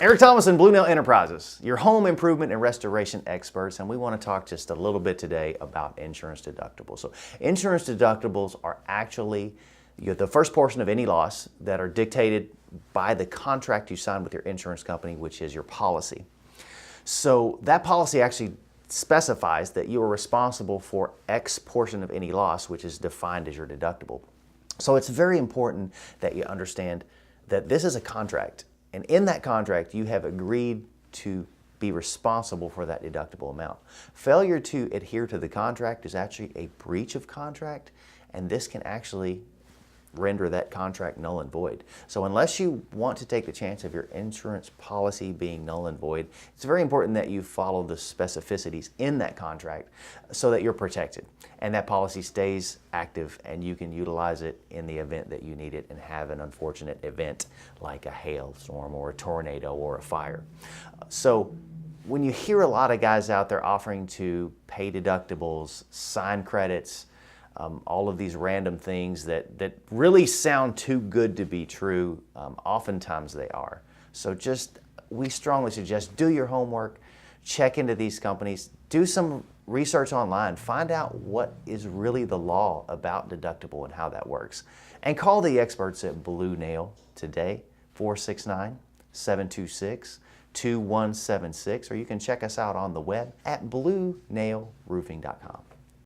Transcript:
Eric Thomas and Blue Nail Enterprises, your home improvement and restoration experts, and we want to talk just a little bit today about insurance deductibles. So insurance deductibles are actually the first portion of any loss that are dictated by the contract you sign with your insurance company, which is your policy. So that policy actually specifies that you are responsible for X portion of any loss, which is defined as your deductible. So it's very important that you understand that this is a contract. And in that contract, you have agreed to be responsible for that deductible amount. Failure to adhere to the contract is actually a breach of contract, and this can actually render that contract null and void. So unless you want to take the chance of your insurance policy being null and void, it's very important that you follow the specificities in that contract so that you're protected and that policy stays active and you can utilize it in the event that you need it and have an unfortunate event like a hailstorm or a tornado or a fire. So when you hear a lot of guys out there offering to pay deductibles, sign credits, all of these random things that really sound too good to be true, oftentimes they are. So we strongly suggest do your homework, check into these companies, do some research online, find out what is really the law about deductible and how that works. And call the experts at Blue Nail today, 469-726-2176, or you can check us out on the web at bluenailroofing.com.